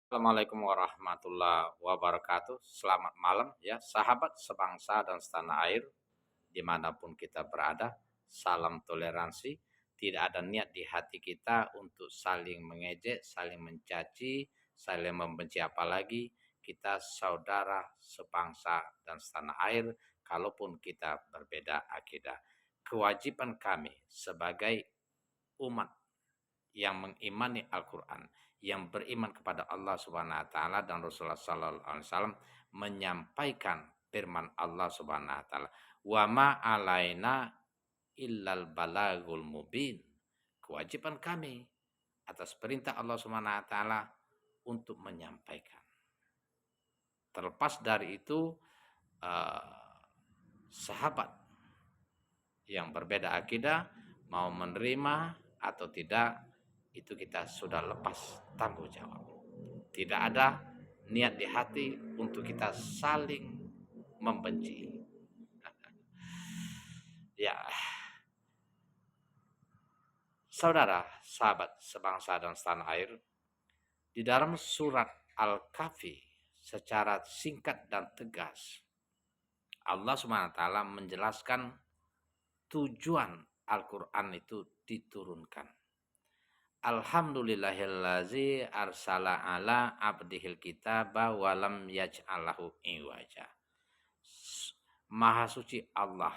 Assalamualaikum warahmatullahi wabarakatuh. Selamat malam ya, sahabat sebangsa dan setanah air, dimanapun kita berada. Salam toleransi. Tidak ada niat di hati kita untuk saling mengejek, saling mencaci, saling membenci, apalagi kita saudara sebangsa dan setanah air, kalaupun kita berbeda akidah. Kewajiban kami sebagai umat yang mengimani Al-Quran, yang beriman kepada Allah Subhanahu wa taala dan Rasulullah sallallahu alaihi wasallam, menyampaikan firman Allah Subhanahu wa taala, "Wa ma alaina illal balagul mubin." Kewajiban kami atas perintah Allah Subhanahu wa taala untuk menyampaikan. Terlepas dari itu, sahabat yang berbeda akidah mau menerima atau tidak, itu kita sudah lepas tanggung jawab. Tidak ada niat di hati untuk kita saling membenci. Ya, saudara, sahabat sebangsa dan setanah air, di dalam surat Al-Kahfi secara singkat dan tegas Allah Subhanahu wa taala menjelaskan tujuan Al-Quran itu diturunkan. Alhamdulillahillazi arsala ala abdihil kitaba walam yaj'alahu iwaja. Maha suci Allah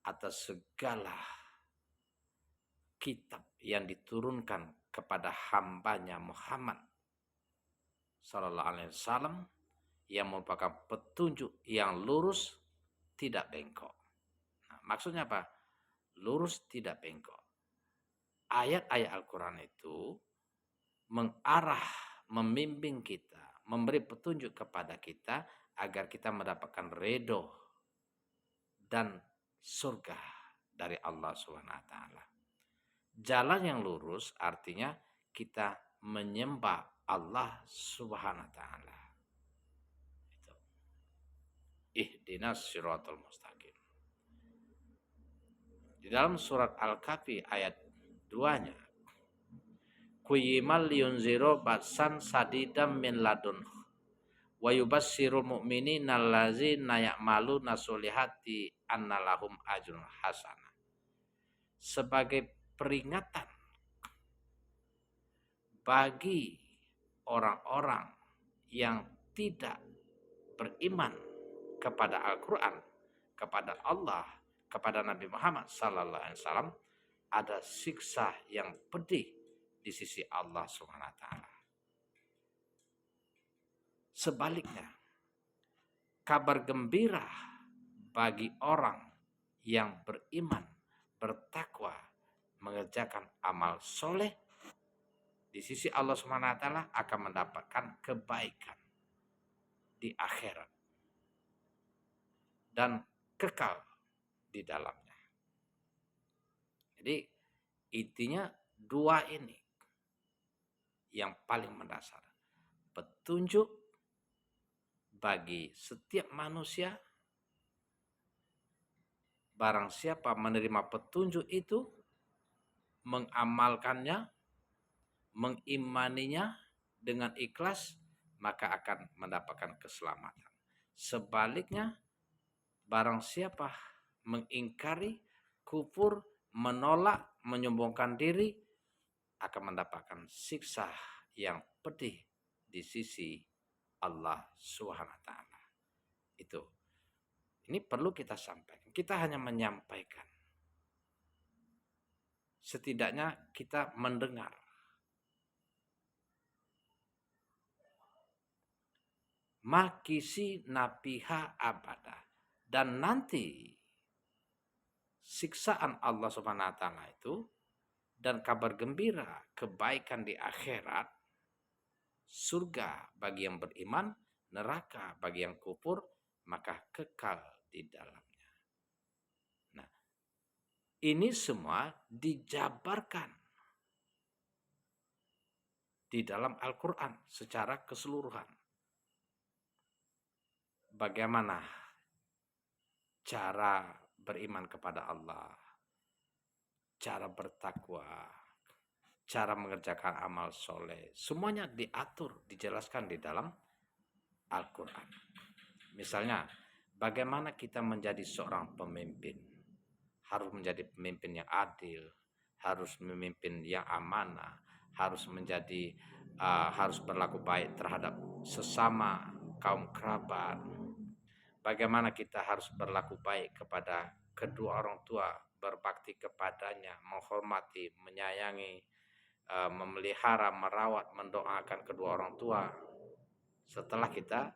atas segala kitab yang diturunkan kepada hambanya Muhammad sallallahu alaihi wasallam, yang merupakan petunjuk yang lurus, tidak bengkok. Nah, maksudnya apa? Lurus tidak bengkok. Ayat-ayat Al-Quran itu mengarah, membimbing kita, memberi petunjuk kepada kita agar kita mendapatkan ridho dan surga dari Allah Subhanahu wa taala. Jalan yang lurus artinya kita menyembah Allah Subhanahu wa taala. Itu. Ihdinas siratal mustaqim. Di dalam surat Al-Kahfi ayat 2-nya, Kuyimal liyunziro batsan sadidam min ladun wa yubassirul mu'minina allazina ya'maluna solihati annalahum ajrun hasanah. Sebagai peringatan bagi orang-orang yang tidak beriman kepada Al-Quran, kepada Allah, kepada Nabi Muhammad sallallahu alaihi wasallam, ada siksa yang pedih di sisi Allah Subhanahu wa taala. Sebaliknya, kabar gembira bagi orang yang beriman, bertakwa, mengerjakan amal soleh, di sisi Allah Subhanahu wa taala akan mendapatkan kebaikan di akhirat dan kekal di dalamnya. Jadi intinya dua ini yang paling mendasar. Petunjuk bagi setiap manusia, barang siapa menerima petunjuk itu, mengamalkannya, mengimaninya dengan ikhlas, maka akan mendapatkan keselamatan. Sebaliknya, barang siapa mengingkari, kufur, menolak, menyombongkan diri, akan mendapatkan siksa yang pedih di sisi Allah Subhanahu wa taala. Itu. Ini perlu kita sampaikan. Kita hanya menyampaikan. Setidaknya kita mendengar. Makisi napiha abada. Dan nanti siksaan Allah Subhanahu wa taala itu dan kabar gembira kebaikan di akhirat, surga bagi yang beriman, neraka bagi yang kufur, maka kekal di dalamnya. Nah, ini semua dijabarkan di dalam Al-Quran secara keseluruhan. Bagaimana cara beriman kepada Allah, cara bertakwa, cara mengerjakan amal soleh, semuanya diatur, dijelaskan di dalam Al-Quran. Misalnya, bagaimana kita menjadi seorang pemimpin. Harus menjadi pemimpin yang adil, harus memimpin yang amanah, harus berlaku baik terhadap sesama kaum kerabat. Bagaimana kita harus berlaku baik kepada kedua orang tua, berbakti kepadanya, menghormati, menyayangi, memelihara, merawat, mendoakan kedua orang tua. Setelah kita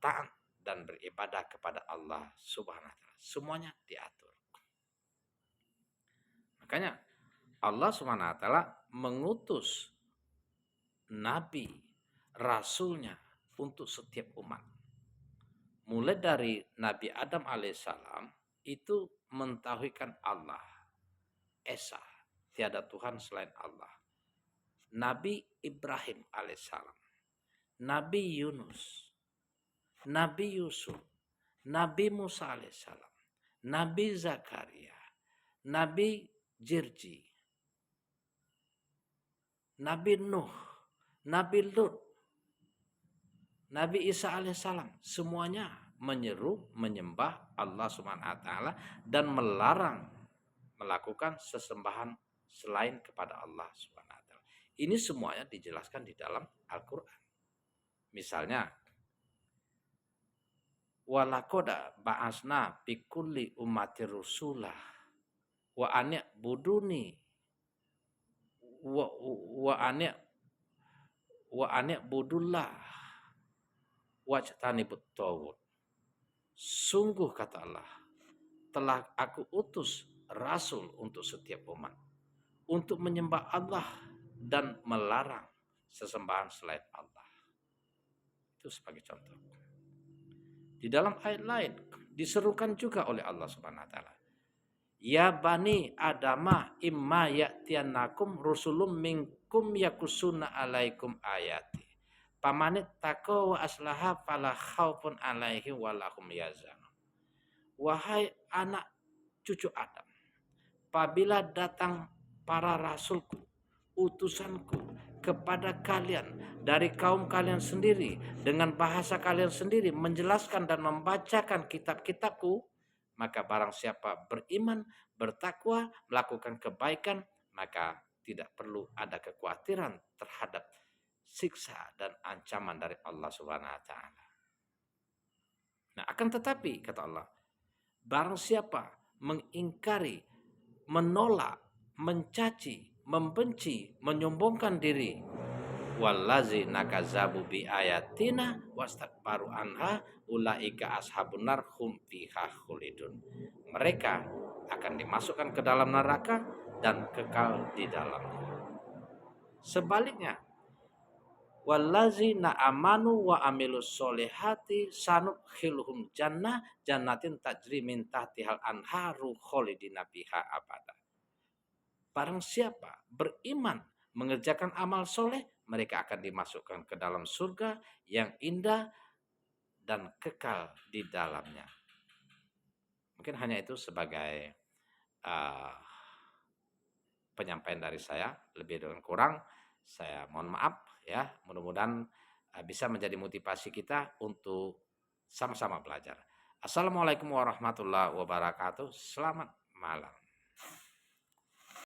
taat dan beribadah kepada Allah Subhanahu wa taala, semuanya diatur. Makanya Allah Subhanahu wa taala mengutus nabi, rasulnya untuk setiap umat. Mulai dari Nabi Adam alaihissalam itu mentauhidkan Allah Esa, tiada Tuhan selain Allah. Nabi Ibrahim alaihissalam, Nabi Yunus, Nabi Yusuf, Nabi Musa alaihissalam, Nabi Zakaria, Nabi Jirji, Nabi Nuh, Nabi Lut, Nabi Isa alaihissalam, semuanya menyeru menyembah Allah Subhanahu wa taala dan melarang melakukan sesembahan selain kepada Allah Subhanahu wa taala. Ini semuanya dijelaskan di dalam Al-Qur'an. Misalnya, walakoda ba'asna fi kulli ummatir rusulah wa anya buduni wa anya budullah wajtanibut tawud. Sungguh kata Allah, telah aku utus rasul untuk setiap umat untuk menyembah Allah dan melarang sesembahan selain Allah. Itu sebagai contoh. Di dalam ayat lain diserukan juga oleh Allah Subhanahu wa taala. Ya bani adama imma ya'tiyannakum rusulum minkum yakusuna alaikum ayati. Pamanit taqwa wa aslaha fala khaufun alaihi walahum yazanun. Wahai anak cucu Adam, apabila datang para rasulku, utusanku kepada kalian dari kaum kalian sendiri dengan bahasa kalian sendiri menjelaskan dan membacakan kitab-kitabku, maka barang siapa beriman, bertakwa, melakukan kebaikan, maka tidak perlu ada kekhawatiran terhadap siksa dan ancaman dari Allah Subhanahu wa taala. Nah, akan tetapi kata Allah, barang siapa mengingkari, menolak, mencaci, membenci, menyombongkan diri, wallazi nakazabu bi ayatina wastakbaru anha ulaika ashabun nar hum fiha khulidun. Mereka akan dimasukkan ke dalam neraka dan kekal di dalamnya. Sebaliknya, wallazina amanu wa amilus solihati sanudkhiluhum jannatin tajri min tahtihal anharu khalidina biha abada. Barang siapa beriman, mengerjakan amal soleh, mereka akan dimasukkan ke dalam surga yang indah dan kekal di dalamnya. Mungkin hanya itu sebagai penyampaian dari saya. Lebih dan kurang saya mohon maaf ya. Mudah-mudahan bisa menjadi motivasi kita untuk sama-sama belajar. Assalamualaikum warahmatullahi wabarakatuh. Selamat malam.